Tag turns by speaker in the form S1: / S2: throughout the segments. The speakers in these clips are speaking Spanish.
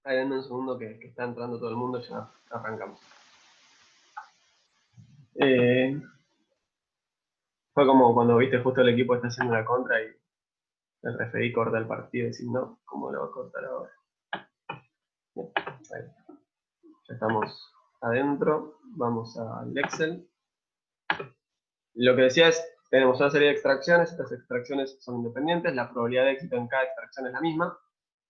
S1: Ahí denme un segundo que está entrando todo el mundo, ya arrancamos. Fue como cuando viste justo el equipo está haciendo una contra y el referí corta el partido y decís, no, ¿cómo lo va a cortar ahora? Bien, ahí. Ya estamos adentro, vamos al Excel. Lo que decía es, tenemos una serie de extracciones, estas extracciones son independientes, la probabilidad de éxito en cada extracción es la misma.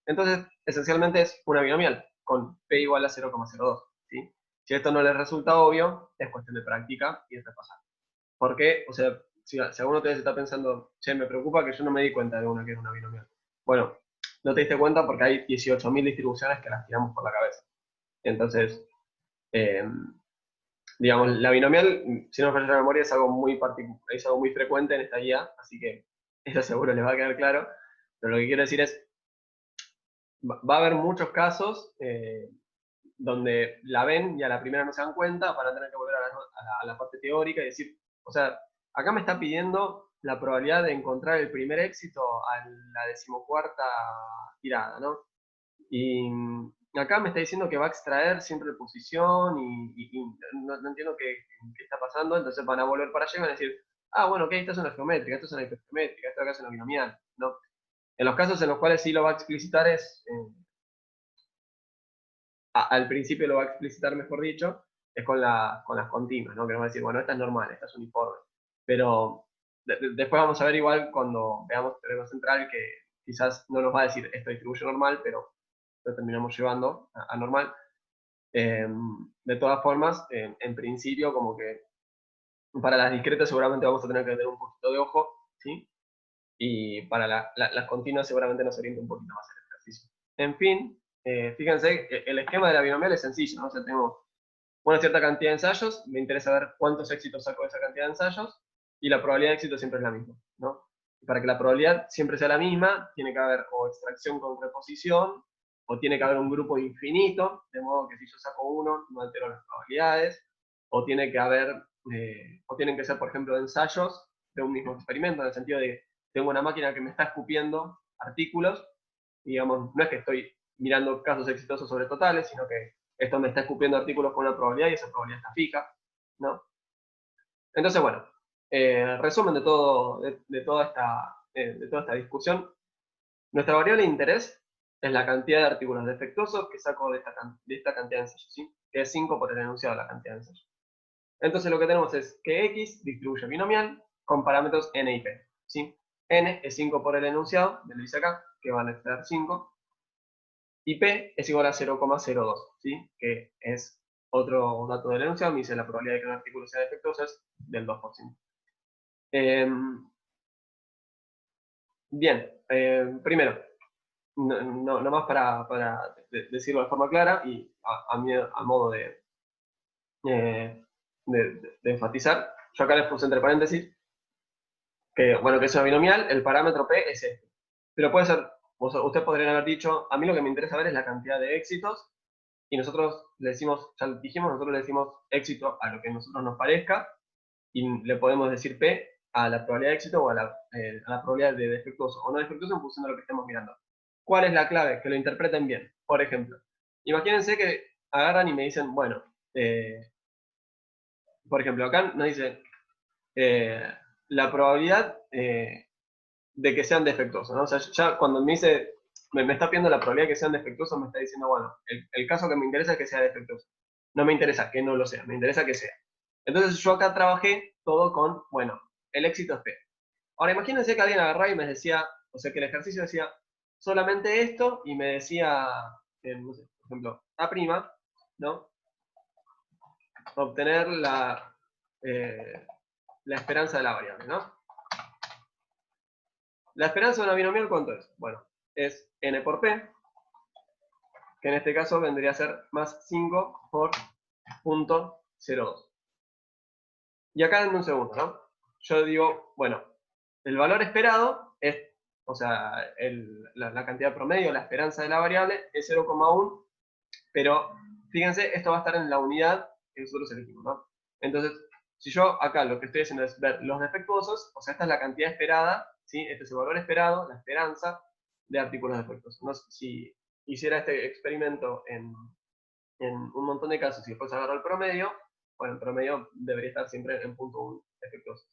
S1: Entonces, esencialmente es una binomial, con p igual a 0,02. ¿Sí? Si esto no les resulta obvio, es cuestión de práctica y de repasar. ¿Por qué? O sea, si alguno de ustedes está pensando, che, me preocupa que yo no me di cuenta de una que es una binomial. Bueno, no te diste cuenta porque hay 18.000 distribuciones que las tiramos por la cabeza. Entonces, eh, digamos, la binomial, si no me falla la memoria, es algo muy es algo muy frecuente en esta guía, así que eso seguro les va a quedar claro. Pero lo que quiero decir es, va a haber muchos casos donde la ven y a la primera no se dan cuenta, van a tener que volver a la parte teórica y decir, o sea, acá me está pidiendo la probabilidad de encontrar el primer éxito a la decimocuarta tirada, ¿no? Y acá me está diciendo que va a extraer siempre posición y no entiendo qué está pasando, entonces van a volver para allá y van a decir, ah, bueno, ok, esta es una geométrica, esta es una hipergeométrica, esto acá es una binomial, ¿no? En los casos en los cuales sí lo va a explicitar es, al principio lo va a explicitar, mejor dicho, es con las continuas, ¿no? Que nos va a decir, bueno, esta es normal, esta es uniforme. Pero después vamos a ver igual cuando veamos teorema central que quizás no nos va a decir esto distribuye normal, pero lo terminamos llevando a normal. De todas formas, en principio, como que para las discretas seguramente vamos a tener que tener un poquito de ojo, ¿sí? Y para las continuas seguramente nos orienta un poquito más el ejercicio. En fin, fíjense, el esquema de la binomial es sencillo, ¿no? O sea, tengo una cierta cantidad de ensayos, me interesa ver cuántos éxitos saco de esa cantidad de ensayos, y la probabilidad de éxito siempre es la misma, ¿no? Y para que la probabilidad siempre sea la misma, tiene que haber o extracción con reposición, o tiene que haber un grupo infinito, de modo que si yo saco uno, no altero las probabilidades, o tiene que haber, o tienen que ser, por ejemplo, ensayos de un mismo experimento, en el sentido de que tengo una máquina que me está escupiendo artículos, y digamos, no es que estoy mirando casos exitosos sobre totales, sino que esto me está escupiendo artículos con una probabilidad y esa probabilidad está fija, ¿no? Entonces, bueno, resumen de, todo, de toda esta discusión. Nuestra variable de interés es la cantidad de artículos defectuosos que saco de esta cantidad de ensayos, ¿sí? Que es 5 por el enunciado de la cantidad de ensayos. Entonces lo que tenemos es que X distribuye binomial con parámetros N y P, ¿sí? N es 5 por el enunciado, me lo dice acá, que van a extraer 5, y P es igual a 0,02, ¿sí? Que es otro dato del enunciado, me dice la probabilidad de que un artículo sea defectuoso es del 2%. Bien, primero, no más para decirlo de forma clara y a modo de enfatizar, yo acá les puse entre paréntesis que, bueno, que es una binomial, el parámetro P es este. Pero puede ser, ustedes podrían haber dicho, a mí lo que me interesa ver es la cantidad de éxitos y nosotros le decimos, ya lo dijimos, nosotros le decimos éxito a lo que a nosotros nos parezca y le podemos decir P a la probabilidad de éxito o a la probabilidad de defectuoso o no defectuoso en función de lo que estemos mirando. ¿Cuál es la clave? Que lo interpreten bien. Por ejemplo, imagínense que agarran y me dicen, bueno, por ejemplo, acá nos dice la probabilidad de que sean defectuosos, ¿no? O sea, ya cuando me dice, me está pidiendo la probabilidad de que sean defectuosos, me está diciendo, bueno, el caso que me interesa es que sea defectuoso. No me interesa que no lo sea, me interesa que sea. Entonces yo acá trabajé todo con, bueno, el éxito es P. Ahora imagínense que alguien agarraba y me decía, o sea, que el ejercicio decía solamente esto y me decía, no sé, por ejemplo, A', ¿no? Obtener la esperanza de la variable, ¿no? La esperanza de una binomial, ¿cuánto es? Bueno, es n por p, que en este caso vendría a ser más 5 por punto 0,2. Y acá en un segundo, ¿no? Yo digo, bueno, el valor esperado es, o sea, la cantidad promedio, la esperanza de la variable es 0,1, pero fíjense, esto va a estar en la unidad que nosotros elegimos, ¿no? Entonces, si yo acá lo que estoy haciendo es ver los defectuosos, o sea, esta es la cantidad esperada, ¿sí? Este es el valor esperado, la esperanza de artículos defectuosos. No sé hiciera este experimento en un montón de casos y después agarro el promedio, bueno, el promedio debería estar siempre en punto 1 defectuoso.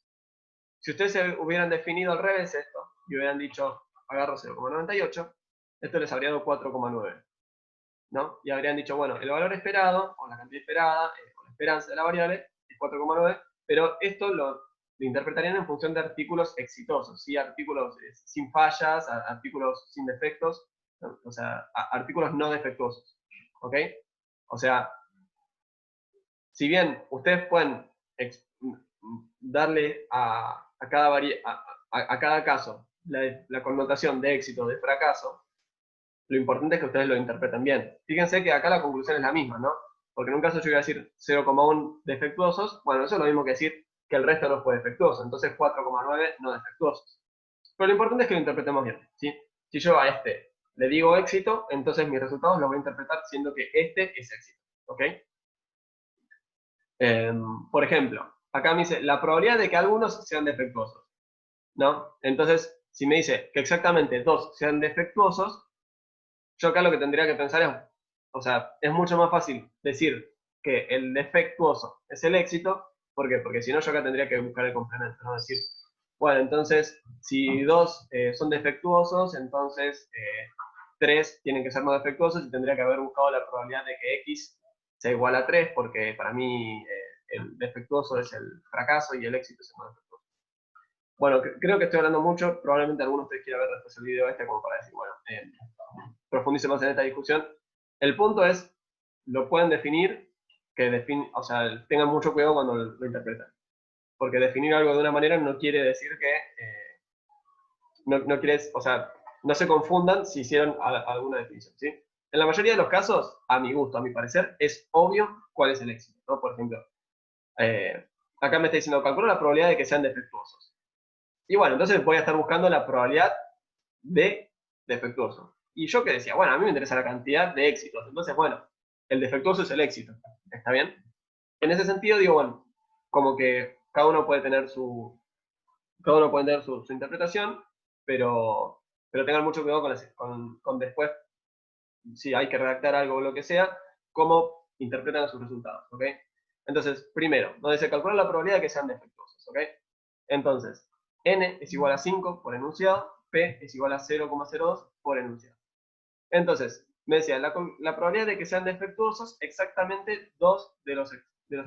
S1: Si ustedes hubieran definido al revés esto, y hubieran dicho, agarro 0,98, esto les habría dado 4,9, ¿no? Y habrían dicho, bueno, el valor esperado, o la cantidad esperada, o la esperanza de la variable, es 4,9, pero esto lo interpretarían en función de artículos exitosos, ¿sí? Artículos sin fallas, artículos sin defectos, ¿no? O sea, artículos no defectuosos, ¿ok? O sea, si bien ustedes pueden darle a cada caso la connotación de éxito o de fracaso, lo importante es que ustedes lo interpreten bien. Fíjense que acá la conclusión es la misma, ¿no? Porque en un caso yo voy a decir 0,1 defectuosos, bueno, eso es lo mismo que decir que el resto no fue defectuoso, entonces 4,9 no defectuosos. Pero lo importante es que lo interpretemos bien, ¿sí? Si yo a este le digo éxito, entonces mis resultados los voy a interpretar siendo que este es éxito, ¿ok? Por ejemplo, acá me dice la probabilidad de que algunos sean defectuosos, ¿no? Entonces, si me dice que exactamente 2 sean defectuosos, yo acá lo que tendría que pensar es, o sea, es mucho más fácil decir que el defectuoso es el éxito. ¿Por qué? Porque si no, yo acá tendría que buscar el complemento, ¿no? Decir, bueno, entonces, si 2 son defectuosos, entonces 3 tienen que ser no defectuosos y tendría que haber buscado la probabilidad de que X sea igual a 3, porque para mí el defectuoso es el fracaso y el éxito es el no defectuoso. Bueno, creo que estoy hablando mucho, probablemente alguno de ustedes quiera ver después el video este como para decir, bueno, profundice más en esta discusión. El punto es, lo pueden definir, o sea, tengan mucho cuidado cuando lo interpretan. Porque definir algo de una manera no quiere decir que, no quiere, o sea, no se confundan si hicieron alguna definición, ¿sí? En la mayoría de los casos, a mi gusto, a mi parecer, es obvio cuál es el éxito, ¿no? Por ejemplo, acá me está diciendo, calculo la probabilidad de que sean defectuosos. Y bueno, entonces voy a estar buscando la probabilidad de defectuoso. Y yo que decía, bueno, a mí me interesa la cantidad de éxitos. Entonces, bueno, el defectuoso es el éxito. ¿Está bien? En ese sentido, digo, bueno, como que cada uno puede tener su interpretación, pero tengan mucho cuidado con después, si hay que redactar algo o lo que sea, cómo interpretan sus resultados, ¿ok? Entonces, primero, donde se calcula la probabilidad de que sean defectuosos, ¿ok? Entonces, n es igual a 5 por enunciado, p es igual a 0,02 por enunciado. Entonces, me decía, la probabilidad de que sean defectuosos, exactamente 2 de los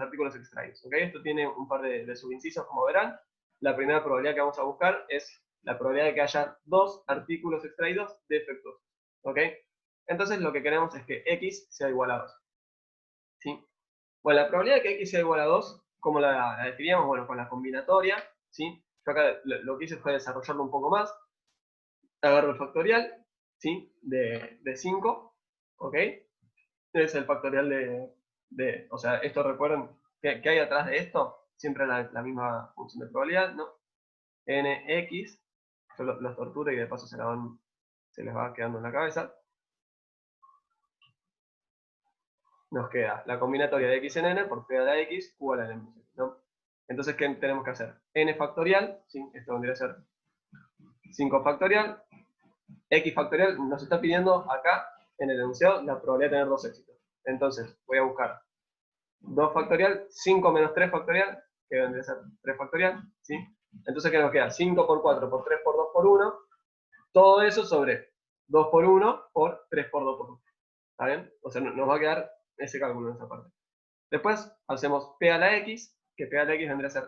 S1: artículos extraídos, ¿ok? Esto tiene un par de subincisos, como verán. La primera probabilidad que vamos a buscar es la probabilidad de que haya 2 artículos extraídos defectuosos, ¿ok? Entonces, lo que queremos es que x sea igual a 2, ¿sí? Bueno, la probabilidad de que x sea igual a 2, ¿cómo la definíamos? Bueno, con la combinatoria, ¿sí? Yo acá lo que hice fue desarrollarlo un poco más. Agarro el factorial, ¿sí? De 5, ¿ok? Es el factorial o sea, esto recuerden, ¿qué hay atrás de esto? Siempre la misma función de probabilidad, ¿no? nx, yo los torturo y de paso se les va quedando en la cabeza. Nos queda la combinatoria de x en n por p a la x igual a n menos x, ¿no? Entonces, ¿qué tenemos que hacer? N factorial, ¿sí? Esto vendría a ser 5 factorial, x factorial nos está pidiendo acá en el enunciado la probabilidad de tener 2 éxitos. Entonces, voy a buscar 2 factorial, 5 menos 3 factorial, que vendría a ser 3 factorial, ¿sí? Entonces, ¿qué nos queda? 5 por 4 por 3 por 2 por 1, todo eso sobre 2 por 1 por 3 por 2 por 1. ¿Está bien? O sea, nos va a quedar ese cálculo en esa parte. Después hacemos p a la x, que p a la x vendría a ser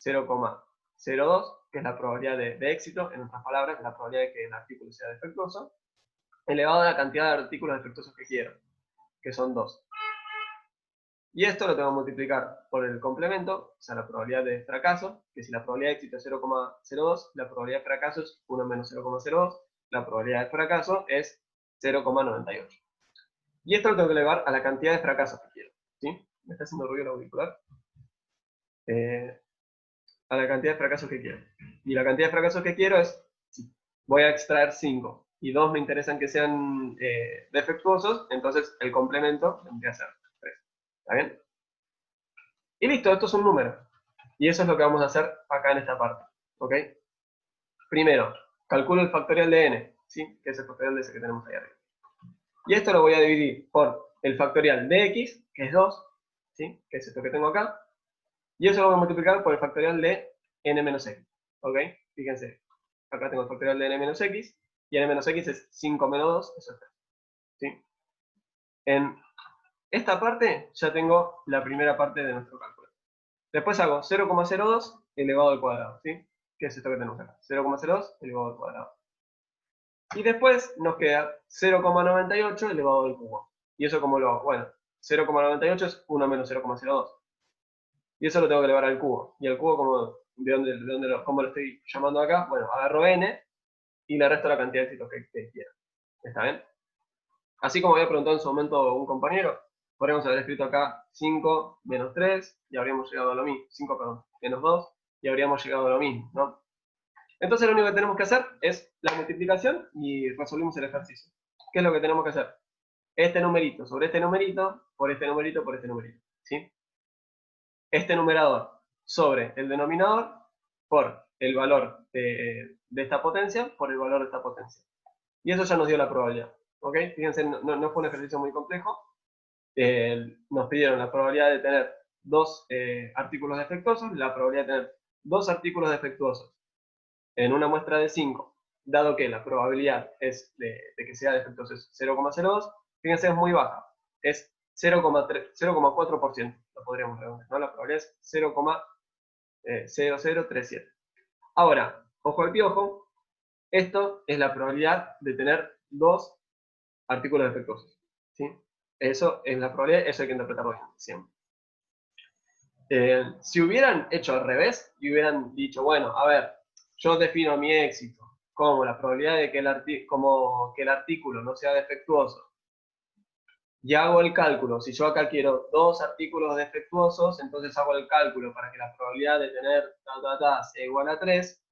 S1: 0,02, que es la probabilidad de éxito, en otras palabras, la probabilidad de que el artículo sea defectuoso, elevado a la cantidad de artículos defectuosos que quiero, que son 2. Y esto lo tengo que multiplicar por el complemento, o sea, la probabilidad de fracaso, que si la probabilidad de éxito es 0,02, la probabilidad de fracaso es 1 menos 0,02, la probabilidad de fracaso es 0,98. Y esto lo tengo que elevar a la cantidad de fracasos que quiero, ¿sí? ¿Me está haciendo ruido el auricular? A la cantidad de fracasos que quiero. Y la cantidad de fracasos que quiero es, voy a extraer 5, y 2 me interesan que sean defectuosos, entonces el complemento tendría que ser 3. ¿Está bien? Y listo, esto es un número. Y eso es lo que vamos a hacer acá en esta parte. ¿Ok? Primero, calculo el factorial de n, ¿sí? Que es el factorial de ese que tenemos ahí arriba. Y esto lo voy a dividir por el factorial de x, que es 2, ¿sí? Que es esto que tengo acá. Y eso lo voy a multiplicar por el factorial de n menos x. ¿Ok? Fíjense, acá tengo el factorial de n menos x, y n menos x es 5 menos 2, eso es 3. ¿Sí? En esta parte ya tengo la primera parte de nuestro cálculo. Después hago 0,02 elevado al cuadrado, ¿sí? ¿Qué es esto que tenemos acá? 0,02 elevado al cuadrado. Y después nos queda 0,98 elevado al cubo. ¿Y eso cómo lo hago? Bueno, 0,98 es 1 menos 0,02. Y eso lo tengo que elevar al cubo. ¿Y el cubo cómo lo estoy llamando acá? Bueno, agarro n y le resto la cantidad de éxitos que quiera. ¿Está bien? Así como había preguntado en su momento un compañero, podríamos haber escrito acá 5 menos 3 y habríamos llegado a lo mismo. 5, perdón, menos 2 y habríamos llegado a lo mismo, ¿no? Entonces lo único que tenemos que hacer es la multiplicación y resolvimos el ejercicio. ¿Qué es lo que tenemos que hacer? Este numerito sobre este numerito, por este numerito, por este numerito, ¿sí? Este numerador sobre el denominador por el valor de esta potencia por el valor de esta potencia. Y eso ya nos dio la probabilidad. ¿Ok? Fíjense, no fue un ejercicio muy complejo. Nos pidieron la probabilidad de tener dos artículos defectuosos, la probabilidad de tener dos artículos defectuosos en una muestra de 5, dado que la probabilidad es de que sea defectuoso es 0,02, fíjense, es muy baja. Es 0,4%, lo podríamos redondear, ¿no? La probabilidad es 0,0037. Ahora, ojo al piojo, esto es la probabilidad de tener dos artículos defectuosos, ¿sí? Eso es la probabilidad, eso hay que interpretarlo bien, siempre. Si hubieran hecho al revés y hubieran dicho, bueno, a ver, yo defino mi éxito como la probabilidad de que el artículo no sea defectuoso, y hago el cálculo, si yo acá quiero dos artículos defectuosos, entonces hago el cálculo para que la probabilidad de tener sea igual a 3,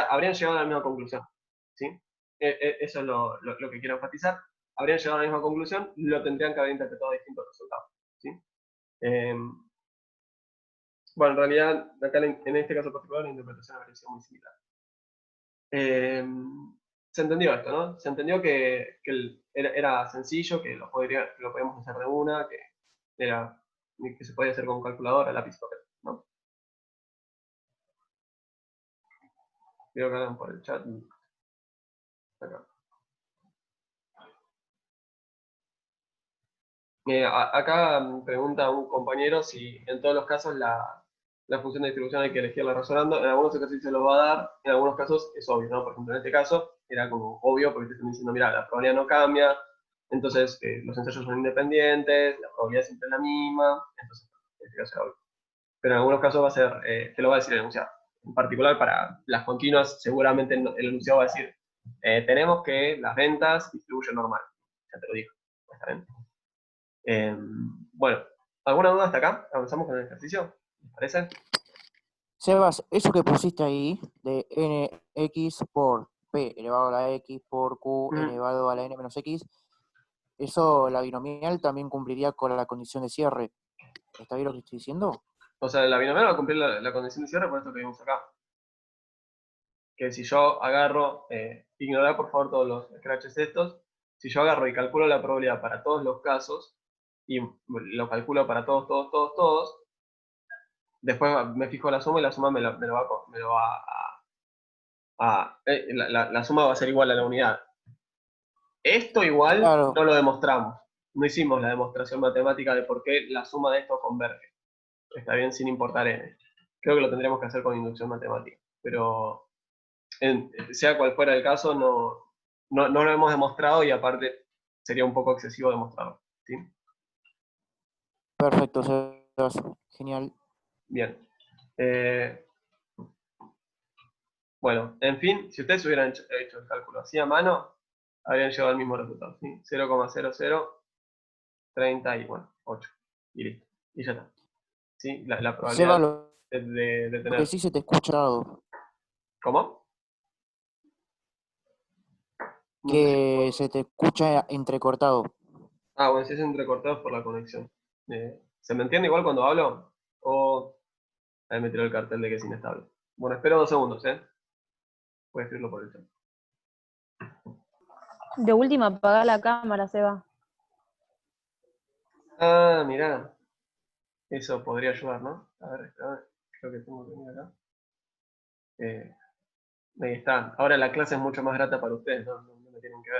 S1: habrían llegado a la misma conclusión, ¿sí? Eso es lo que quiero enfatizar. Habrían llegado a la misma conclusión, lo tendrían que haber interpretado distintos resultados, ¿sí? Bueno, en realidad, acá en este caso particular, la interpretación habría sido muy similar. Se entendió esto, ¿no? Se entendió que era sencillo, que lo podíamos hacer de una, que se podía hacer con calculadora, lápiz y papel, ¿no? Creo que hagan por el chat. Acá. Acá pregunta un compañero si en todos los casos la función de distribución hay que elegirla razonando. En algunos ejercicios lo va a dar, en algunos casos es obvio, ¿no? Por ejemplo, en este caso era como obvio porque te están diciendo, mira, la probabilidad no cambia, entonces los ensayos son independientes, la probabilidad siempre es la misma, entonces en este caso era obvio. Pero en algunos casos va a ser, te lo va a decir el enunciado. En particular para las continuas, seguramente el enunciado va a decir, tenemos que las ventas distribuyen normal. Ya te lo digo, está bien. Bueno, ¿alguna duda hasta acá? ¿Avanzamos con el ejercicio? ¿Les parece?
S2: Sebas, eso que pusiste ahí de nx por p elevado a la x por q elevado a la n menos x, eso, la binomial también cumpliría con la condición de cierre. ¿Está bien lo que estoy diciendo?
S1: O sea, la binomial va a cumplir la condición de cierre por esto que vimos acá. Que si yo agarro, ignorar por favor todos los scratches estos, si yo agarro y calculo la probabilidad para todos los casos, y lo calculo para todos, después me fijo la suma y la suma me lo va la suma va a ser igual a la unidad. Esto igual
S2: Claro,
S1: no lo demostramos. No hicimos la demostración matemática de por qué la suma de esto converge. Está bien sin importar n. Creo que lo tendríamos que hacer con inducción matemática. Pero sea cual fuera el caso, no lo hemos demostrado y aparte sería un poco excesivo demostrarlo. ¿Sí?
S2: perfecto, Sebas. Genial.
S1: Bien. Bueno, en fin, si ustedes hubieran hecho el cálculo así a mano, habrían llegado al mismo resultado. ¿Sí? 0,0030 y bueno, 8. Y listo. Y ya está. ¿Sí? La
S2: Sebas,
S1: probabilidad de
S2: lo que
S1: tener...
S2: sí se te escucha dado,
S1: ¿Cómo? No te
S2: que
S1: escucho.
S2: se te escucha entrecortado.
S1: Ah, bueno, si es entrecortado por la conexión. ¿Se me entiende igual cuando hablo? O ahí me tiró el cartel de que es inestable. Bueno, espero 2 segundos, ¿eh? Voy a escribirlo por el chat.
S3: De última, apagar la cámara, Seba.
S1: Ah, mirá. Eso podría ayudar, ¿no? A ver, creo que tengo que venir acá. Ahí está. Ahora la clase es mucho más grata para ustedes, no me tienen que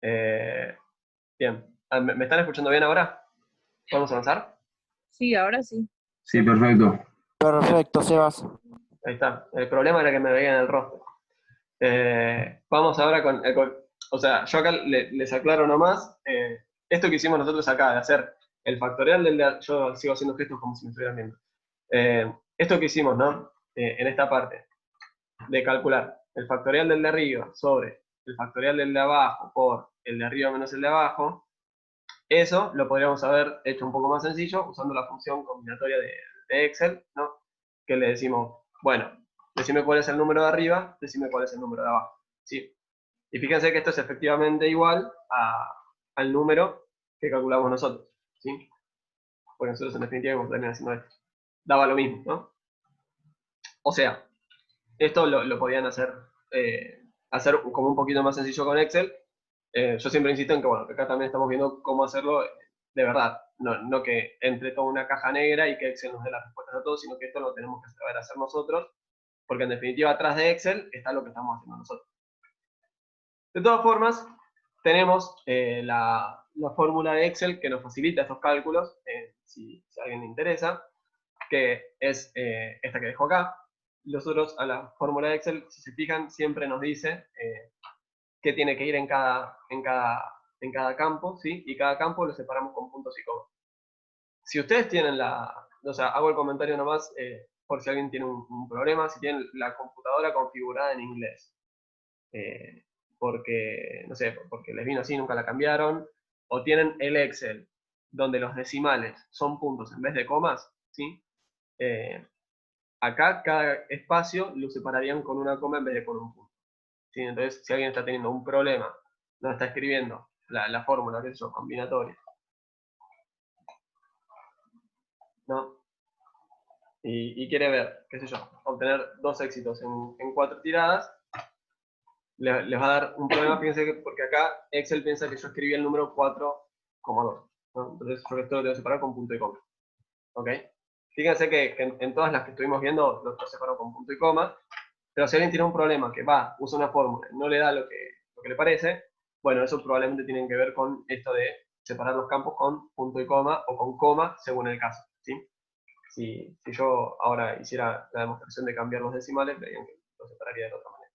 S1: ver. Bien. Ah, ¿me están escuchando bien ahora? ¿Vamos a avanzar?
S4: Sí, ahora sí.
S5: Sí, perfecto.
S2: Perfecto, Sebas.
S1: Ahí está. El problema era que me veía en el rostro. Vamos ahora o sea, yo acá les aclaro nomás. Esto que hicimos nosotros acá, de hacer el factorial yo sigo haciendo gestos como si me estuvieran viendo. Esto que hicimos, ¿no? En esta parte, de calcular el factorial del de arriba sobre el factorial del de abajo por el de arriba menos el de abajo, eso lo podríamos haber hecho un poco más sencillo usando la función combinatoria de Excel, ¿no? Que le decimos, bueno, decime cuál es el número de arriba, decime cuál es el número de abajo, ¿sí? Y fíjense que esto es efectivamente igual al número que calculamos nosotros, ¿sí? Porque nosotros en definitiva vamos a terminar haciendo esto. Daba lo mismo, ¿no? O sea, esto lo podían hacer como un poquito más sencillo con Excel. Yo siempre insisto en que, bueno, que acá también estamos viendo cómo hacerlo de verdad. No que entre toda una caja negra y que Excel nos dé las respuestas a todos, sino que esto lo tenemos que saber hacer nosotros, porque en definitiva atrás de Excel está lo que estamos haciendo nosotros. De todas formas, tenemos la fórmula de Excel que nos facilita estos cálculos, si a alguien le interesa, que es esta que dejo acá. Nosotros a la fórmula de Excel, si se fijan, siempre nos dice qué tiene que ir en cada campo, ¿sí? Y cada campo lo separamos con puntos y comas. Si ustedes tienen o sea, hago el comentario nomás por si alguien tiene un problema, si tienen la computadora configurada en inglés, porque, no sé, porque les vino así, nunca la cambiaron, o tienen el Excel, donde los decimales son puntos en vez de comas, ¿sí? Acá cada espacio lo separarían con una coma en vez de con un punto. ¿Sí? Entonces, si alguien está teniendo un problema, no está escribiendo la fórmula, que es eso, combinatoria, ¿no? Y quiere ver, qué sé yo, obtener 2 éxitos en 4 tiradas, les va a dar un problema, fíjense que, porque acá Excel piensa que yo escribí el número 4,2, ¿no? Entonces yo esto lo tengo que separar con punto y coma, ¿ok? Fíjense que en todas las que estuvimos viendo, lo separo con punto y coma, pero si alguien tiene un problema que usa una fórmula y no le da lo que le parece, bueno, eso probablemente tiene que ver con esto de separar los campos con punto y coma o con coma, según el caso, ¿sí? Si yo ahora hiciera la demostración de cambiar los decimales, verían que lo separaría de otra manera.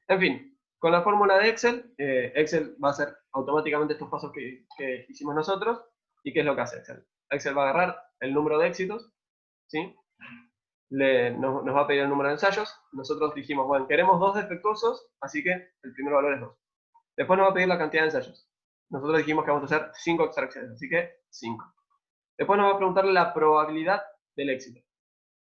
S1: En fin, con la fórmula de Excel, Excel va a hacer automáticamente estos pasos que hicimos nosotros. ¿Y qué es lo que hace Excel? Excel va a agarrar el número de éxitos, ¿sí? Nos va a pedir el número de ensayos. Nosotros dijimos, bueno, queremos 2 defectuosos, así que el primer valor es 2. Después nos va a pedir la cantidad de ensayos. Nosotros dijimos que vamos a hacer 5 extracciones, así que 5. Después nos va a preguntar la probabilidad del éxito.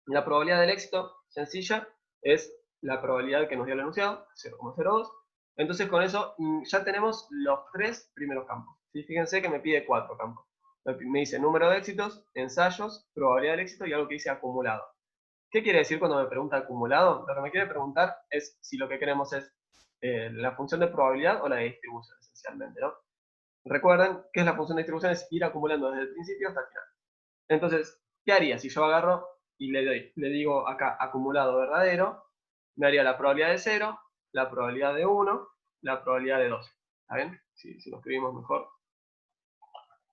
S1: La probabilidad del éxito, sencilla, es la probabilidad que nos dio el enunciado, 0,02. Entonces con eso ya tenemos los 3 primeros campos. ¿Sí? Fíjense que me pide 4 campos. Me dice número de éxitos, ensayos, probabilidad del éxito y algo que dice acumulado. ¿Qué quiere decir cuando me pregunta acumulado? Lo que me quiere preguntar es si lo que queremos es la función de probabilidad o la de distribución, esencialmente, ¿no? Recuerden que es la función de distribución, es ir acumulando desde el principio hasta el final. Entonces, ¿qué haría si yo agarro y le digo acá acumulado verdadero? Me haría la probabilidad de 0, la probabilidad de 1, la probabilidad de 2. ¿Está bien? Si lo escribimos mejor,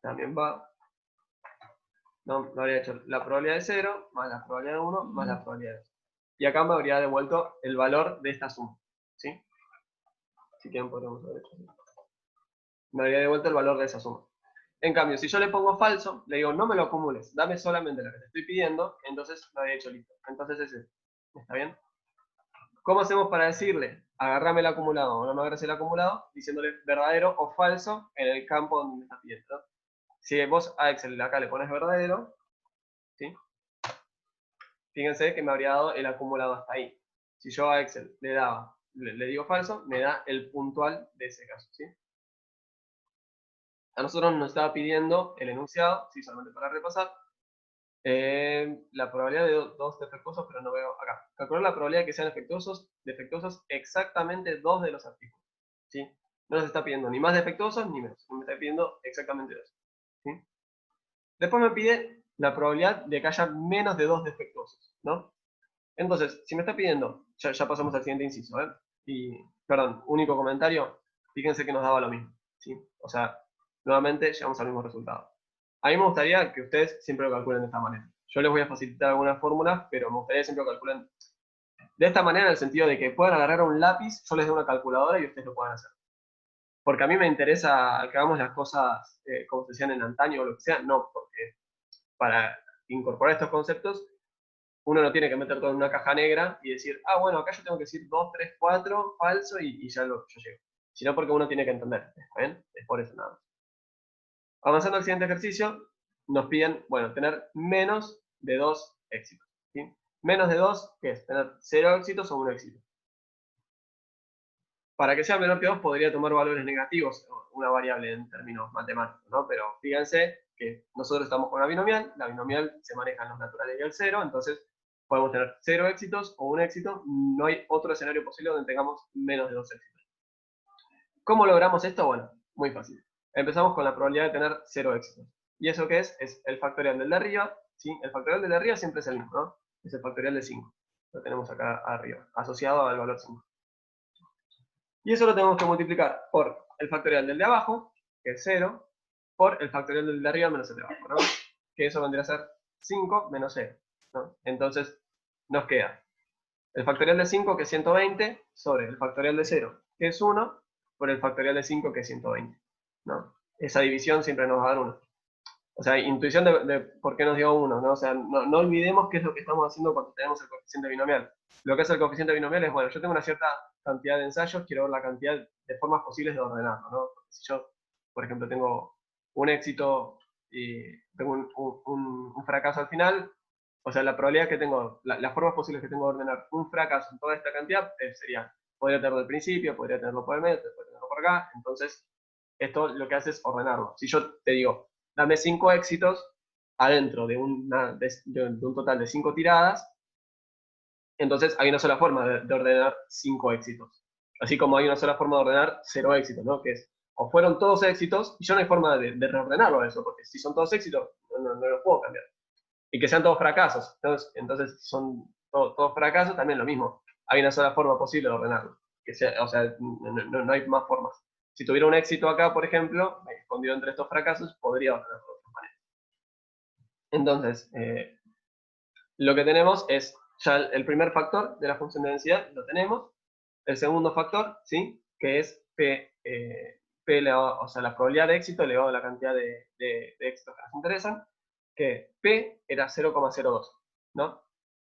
S1: también va. No, me habría hecho la probabilidad de 0, más la probabilidad de 1, más la probabilidad de 2. Y acá me habría devuelto el valor de esta suma, ¿sí? Si quieren podemos haber hecho así. Me habría devuelto el valor de esa suma. En cambio, si yo le pongo falso, le digo, no me lo acumules, dame solamente lo que te estoy pidiendo, entonces lo habría hecho listo. Entonces ese, ¿está bien? ¿Cómo hacemos para decirle, agarrame el acumulado o no me agarres el acumulado? Diciéndole verdadero o falso en el campo donde me está pidiendo, ¿no? Si vos a Excel acá le pones verdadero, ¿sí? Fíjense que me habría dado el acumulado hasta ahí. Si yo a Excel le digo falso, me da el puntual de ese caso, ¿sí? A nosotros nos estaba pidiendo el enunciado, ¿sí? Solamente para repasar. La probabilidad de 2 defectuosos, pero no veo acá. Calcular la probabilidad de que sean defectuosos exactamente 2 de los artículos. ¿sí? No nos está pidiendo ni más defectuosos ni menos, me está pidiendo exactamente eso, ¿sí? Después me pide la probabilidad de que haya menos de 2 defectuosos, ¿no? Entonces, si me está pidiendo, ya pasamos al siguiente inciso, ¿eh? Y, perdón, único comentario, fíjense que nos daba lo mismo, ¿sí? O sea, nuevamente llegamos al mismo resultado. A mí me gustaría que ustedes siempre lo calculen de esta manera. Yo les voy a facilitar algunas fórmulas, pero me gustaría que siempre lo calculen de esta manera, en el sentido de que puedan agarrar un lápiz, yo les doy una calculadora y ustedes lo puedan hacer. Porque a mí me interesa que hagamos las cosas como se hacían en antaño o lo que sea, no, porque para incorporar estos conceptos, uno no tiene que meter todo en una caja negra y decir, ah, bueno, acá yo tengo que decir 2, 3, 4, falso, y ya yo llego. Sino porque uno tiene que entender, ¿está bien? Es por eso nada más. Avanzando al siguiente ejercicio, nos piden, bueno, tener menos de 2 éxitos, ¿sí? Menos de 2, ¿qué es? Tener 0 éxitos o 1 éxito. Para que sea menor que 2 podría tomar valores negativos, una variable en términos matemáticos, ¿no? Pero fíjense que nosotros estamos con una binomial, la binomial se maneja en los naturales y el 0, entonces podemos tener 0 éxitos o 1 éxito, no hay otro escenario posible donde tengamos menos de 2 éxitos. ¿Cómo logramos esto? Bueno, muy fácil. Empezamos con la probabilidad de tener 0 éxitos. ¿Y eso qué es? Es el factorial del de arriba, ¿sí? El factorial del de arriba siempre es el mismo, ¿no? Es el factorial de 5. Lo tenemos acá arriba, asociado al valor 5. Y eso lo tenemos que multiplicar por el factorial del de abajo, que es 0, por el factorial del de arriba menos el de abajo, ¿no? Que eso vendría a ser 5 menos 0, ¿no? Entonces, nos queda el factorial de 5, que es 120, sobre el factorial de 0, que es 1, por el factorial de 5, que es 120, ¿no? Esa división siempre nos va a dar 1. O sea, intuición de por qué nos dio 1, ¿no? O sea, no olvidemos qué es lo que estamos haciendo cuando tenemos el coeficiente binomial. Lo que es el coeficiente binomial es, bueno, yo tengo una cierta cantidad de ensayos, quiero ver la cantidad de formas posibles de ordenarlo, ¿no? Si yo, por ejemplo, tengo un éxito y tengo un fracaso al final, o sea, la probabilidad que tengo, las formas posibles que tengo de ordenar un fracaso en toda esta cantidad sería, podría tenerlo al principio, podría tenerlo por el medio, podría tenerlo por acá, entonces esto lo que hace es ordenarlo. Si yo te digo, dame 5 éxitos adentro de un total de 5 tiradas, entonces hay una sola forma de ordenar 5 éxitos. Así como hay una sola forma de ordenar 0 éxitos, ¿no? Que es, o fueron todos éxitos, y yo no hay forma de reordenarlo a eso, porque si son todos éxitos, no los puedo cambiar. Y que sean todos fracasos. Entonces si son todos fracasos, también lo mismo. Hay una sola forma posible de ordenarlo. Que sea, o sea, no hay más formas. Si tuviera un éxito acá, por ejemplo, escondido entre estos fracasos, podría ordenarlo de otra manera. Entonces, lo que tenemos es ya el primer factor de la función de densidad, lo tenemos. El segundo factor, ¿sí? Que es P elevado, o sea, la probabilidad de éxito elevado a la cantidad de éxitos que nos interesan, que P era 0,02, ¿no?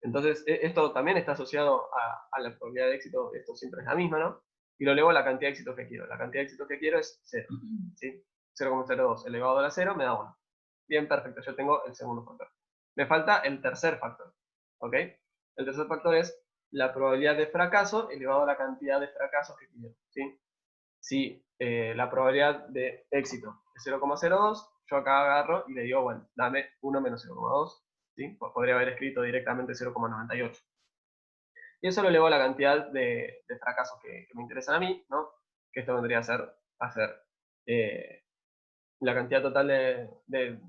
S1: Entonces, esto también está asociado a la probabilidad de éxito, esto siempre es la misma, ¿no? Y lo elevo a la cantidad de éxitos que quiero. La cantidad de éxitos que quiero es 0, ¿sí? 0,02 elevado a la 0 me da 1. Bien, perfecto, yo tengo el segundo factor. Me falta el tercer factor, ¿ok? El tercer factor es la probabilidad de fracaso elevado a la cantidad de fracasos que quiero, ¿sí? Si la probabilidad de éxito es 0,02, yo acá agarro y le digo, bueno, dame 1 menos 0,2, ¿sí? Podría haber escrito directamente 0,98. Y eso lo elevo a la cantidad de fracasos que me interesan a mí, ¿no? Que esto vendría a ser la cantidad total de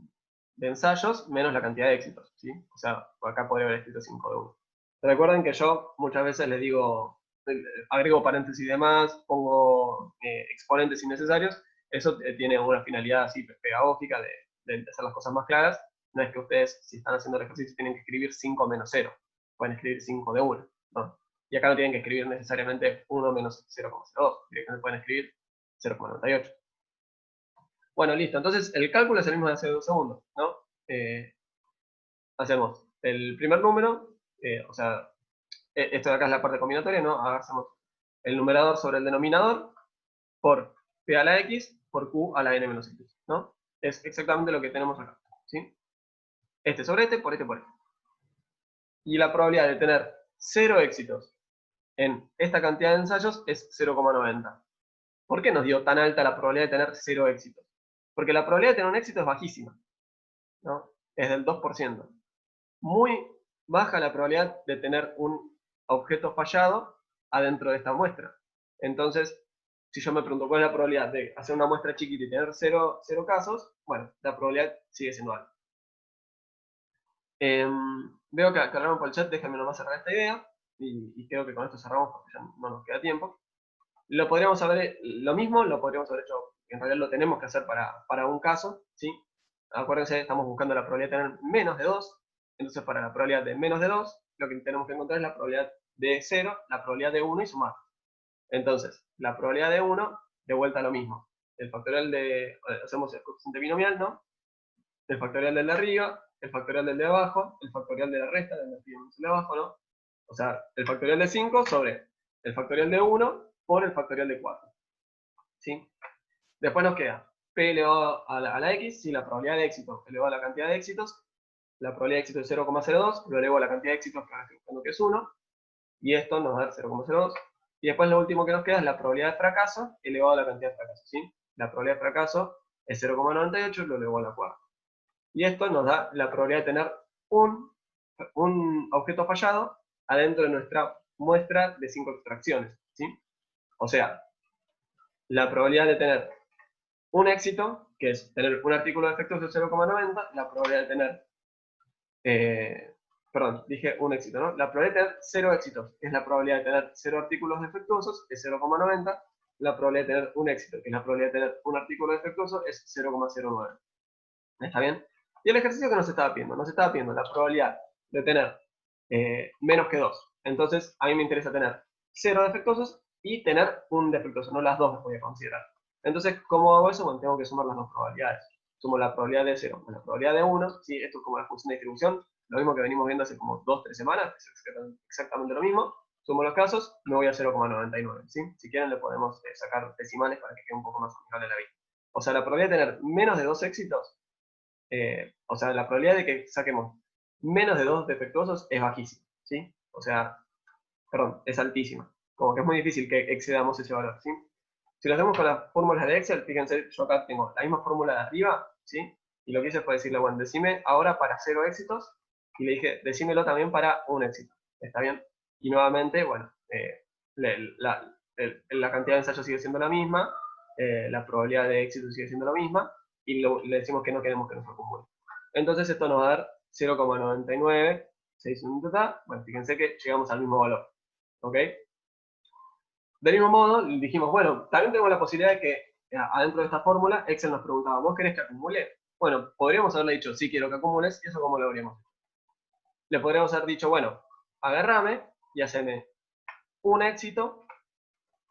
S1: ensayos menos la cantidad de éxitos, ¿sí? O sea, acá podría haber escrito 5 de 1. Recuerden que yo muchas veces les digo, agrego paréntesis y demás, pongo exponentes innecesarios, eso tiene una finalidad así pedagógica de hacer las cosas más claras. No es que ustedes, si están haciendo el ejercicio, tienen que escribir 5 menos 0, pueden escribir 5 de 1, ¿no? Y acá no tienen que escribir necesariamente 1 menos 0,02, directamente pueden escribir 0,98. Bueno, listo. Entonces, el cálculo es el mismo de hace 2 segundos, ¿no? Hacemos el primer número, o sea, esto de acá es la parte combinatoria, ¿no? Ahora hacemos el numerador sobre el denominador por p a la x por q a la n menos x, ¿no? Es exactamente lo que tenemos acá, ¿sí? Este sobre este, por este, por este. Y la probabilidad de tener 0 éxitos en esta cantidad de ensayos es 0,90. ¿Por qué nos dio tan alta la probabilidad de tener 0 éxitos? Porque la probabilidad de tener un éxito es bajísima, ¿no? Es del 2%. Muy baja la probabilidad de tener un objeto fallado adentro de esta muestra. Entonces, si yo me pregunto cuál es la probabilidad de hacer una muestra chiquita y tener cero casos, bueno, la probabilidad sigue siendo alta. Veo que hablaron por el chat, déjenme nomás cerrar esta idea, y creo que con esto cerramos porque ya no nos queda tiempo. Lo podríamos haber, lo mismo lo podríamos haber hecho, en realidad lo tenemos que hacer para un caso, ¿sí? Acuérdense, estamos buscando la probabilidad de tener menos de 2, entonces para la probabilidad de menos de 2, lo que tenemos que encontrar es la probabilidad de 0, la probabilidad de 1 y sumar. Entonces, la probabilidad de 1, de vuelta a lo mismo. El factorial de, hacemos el coeficiente binomial, ¿no? El factorial del de arriba, el factorial del de abajo, el factorial de la resta, del de arriba menos el de abajo, ¿no? O sea, el factorial de 5 sobre el factorial de 1 por el factorial de 4. ¿Sí? Después nos queda P elevado a la X, si la probabilidad de éxito elevado a la cantidad de éxitos, la probabilidad de éxito es 0,02, lo elevo a la cantidad de éxitos que ahora estoy buscando que es 1, y esto nos da 0,02. Y después lo último que nos queda es la probabilidad de fracaso elevado a la cantidad de fracaso, ¿sí? La probabilidad de fracaso es 0,98, lo elevo a la cuarta. Y esto nos da la probabilidad de tener un objeto fallado adentro de nuestra muestra de 5 extracciones, ¿sí? O sea, la probabilidad de tener un éxito, que es tener un artículo defectuoso de 0,90, la probabilidad de tener, perdón, dije un éxito, ¿no? La probabilidad de tener 0 éxitos es la probabilidad de tener 0 artículos defectuosos, es 0,90, la probabilidad de tener un éxito, que es la probabilidad de tener un artículo defectuoso, es 0,09. ¿Está bien? Y el ejercicio que nos estaba pidiendo la probabilidad de tener menos que 2. Entonces, a mí me interesa tener 0 defectuosos y tener un defectuoso, no las dos las voy a considerar. Entonces, ¿cómo hago eso? Bueno, tengo que sumar las dos probabilidades. Sumo la probabilidad de 0 con la probabilidad de 1, ¿sí? Esto es como la función de distribución, lo mismo que venimos viendo hace como 2-3 semanas, es exactamente lo mismo. Sumo los casos, me voy a 0,99, ¿sí? Si quieren le podemos sacar decimales para que quede un poco más amigable la vida. O sea, la probabilidad de tener menos de 2 éxitos, o sea, la probabilidad de que saquemos menos de 2 defectuosos es bajísima, ¿sí? O sea, perdón, es altísima. Como que es muy difícil que excedamos ese valor, ¿sí? Si lo hacemos con las fórmulas de Excel, fíjense, yo acá tengo la misma fórmula de arriba, ¿sí? Y lo que hice fue decirle, bueno, decime ahora para 0 éxitos, y le dije, decímelo también para un éxito, ¿está bien? Y nuevamente, bueno, la cantidad de ensayos sigue siendo la misma, la probabilidad de éxito sigue siendo la misma, y le decimos que no queremos que nos acumule. Entonces esto nos va a dar 0,99, 6 total. Bueno, fíjense que llegamos al mismo valor, ¿ok? Del mismo modo, dijimos, bueno, también tenemos la posibilidad de que adentro de esta fórmula, Excel nos preguntaba, ¿vos querés que acumule? Bueno, podríamos haberle dicho, sí quiero que acumules, y eso cómo lo habríamos hecho. Le podríamos haber dicho, bueno, agarrame y haceme un éxito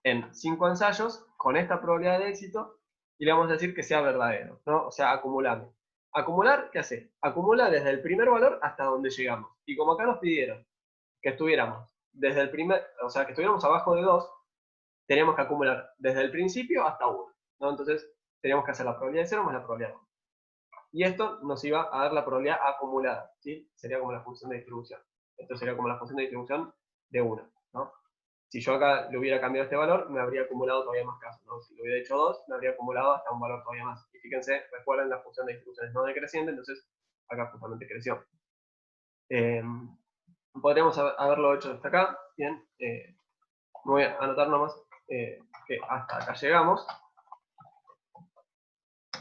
S1: en 5 ensayos con esta probabilidad de éxito, y le vamos a decir que sea verdadero, ¿no? O sea, acumulame. Acumular, ¿qué hace? Acumula desde el primer valor hasta donde llegamos. Y como acá nos pidieron que estuviéramos desde el primer, o sea, que estuviéramos abajo de 2, teníamos que acumular desde el principio hasta 1, ¿no? Entonces, teníamos que hacer la probabilidad de 0 más la probabilidad de 1. Y esto nos iba a dar la probabilidad acumulada, ¿sí? Sería como la función de distribución. Esto sería como la función de distribución de 1, ¿no? Si yo acá le hubiera cambiado este valor, me habría acumulado todavía más casos, ¿no? Si le hubiera hecho 2, me habría acumulado hasta un valor todavía más. Y fíjense, recuerden la función de distribuciones no decreciente, entonces acá justamente creció. Podríamos haberlo hecho hasta acá, bien. Me voy a anotar nomás que hasta acá llegamos.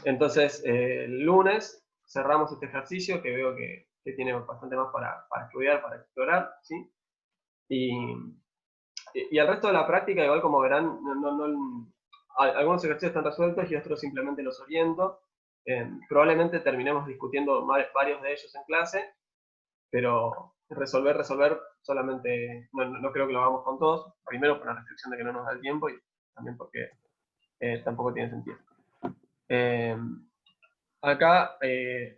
S1: Entonces, el lunes cerramos este ejercicio que veo que tiene bastante más para estudiar, para explorar, ¿sí? Y el resto de la práctica, igual como verán, algunos ejercicios están resueltos y otros simplemente los oriento. Probablemente terminemos discutiendo varios de ellos en clase, pero resolver solamente, no creo que lo hagamos con todos. Primero por la restricción de que no nos da el tiempo y también porque tampoco tiene sentido. Acá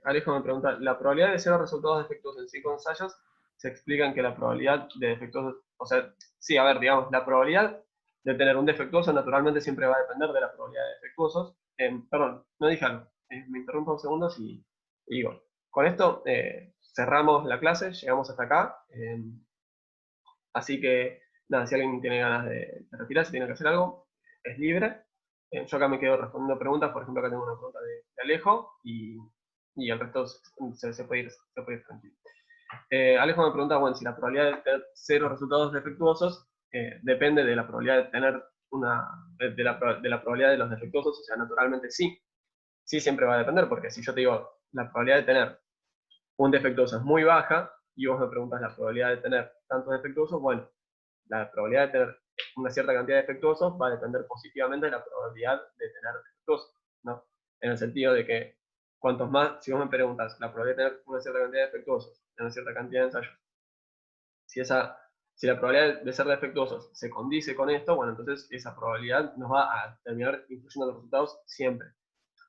S1: Alejo me pregunta, ¿la probabilidad de 0 resultados defectuosos en 5 ensayos se explica en que la probabilidad de defectuosos, o sea, sí, a ver, digamos, la probabilidad de tener un defectuoso naturalmente siempre va a depender de la probabilidad de defectuosos. Perdón, no dije algo, me interrumpo un segundo y digo, con esto cerramos la clase, llegamos hasta acá, así que, nada, si alguien tiene ganas de retirarse, tiene que hacer algo, es libre. Yo acá me quedo respondiendo preguntas, por ejemplo, acá tengo una pregunta de Alejo, y el resto se puede ir tranquilo. Alejo me pregunta, bueno, si la probabilidad de tener 0 resultados defectuosos depende de la probabilidad de tener de la probabilidad de los defectuosos, o sea, naturalmente sí. Sí siempre va a depender, porque si yo te digo, la probabilidad de tener un defectuoso es muy baja, y vos me preguntas la probabilidad de tener tantos defectuosos, bueno, la probabilidad de tener una cierta cantidad de defectuosos va a depender positivamente de la probabilidad de tener defectuosos, ¿no? En el sentido de que cuantos más, si vos me preguntas la probabilidad de tener una cierta cantidad de defectuosos en una cierta cantidad de ensayos, si la probabilidad de ser defectuosos se condice con esto, bueno, entonces esa probabilidad nos va a terminar influyendo en los resultados siempre.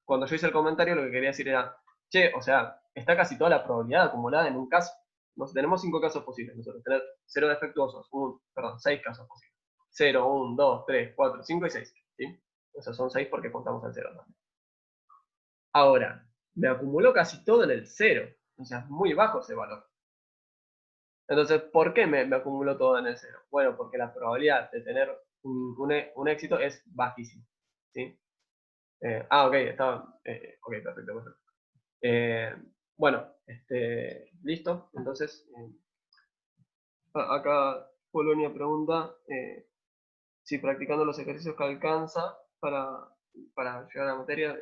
S1: Cuando yo hice el comentario, lo que quería decir era, che, o sea, está casi toda la probabilidad acumulada en un caso. Tenemos 5 casos posibles nosotros, tener 0 defectuosos, 6 casos posibles. 0, 1, 2, 3, 4, 5 y 6. ¿Sí? O sea, son 6 porque contamos el 0 también. Ahora, me acumuló casi todo en el 0. O sea, es muy bajo ese valor. Entonces, ¿por qué me acumuló todo en el 0? Bueno, porque la probabilidad de tener un éxito es bajísima. ¿Sí? Ok, ok, perfecto, perfecto. Bueno, listo. Entonces, acá Polonia pregunta si practicando los ejercicios que alcanza para llegar a la materia.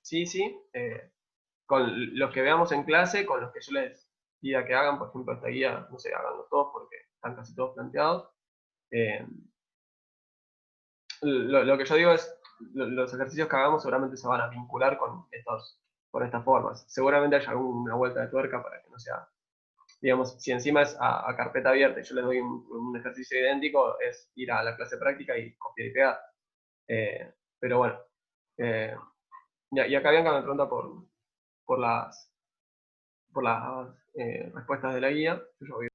S1: Sí, sí. Con los que veamos en clase, con los que yo les diga que hagan, por ejemplo, esta guía, no sé, háganlos todos porque están casi todos planteados. Eh, lo que yo digo es, los ejercicios que hagamos seguramente se van a vincular con estas formas. Seguramente haya alguna vuelta de tuerca para que no sea, digamos, si encima es a carpeta abierta y yo les doy un ejercicio idéntico, es ir a la clase práctica y copiar y pegar. Pero bueno, y acá Bianca me pregunta por las respuestas de la guía. Yo voy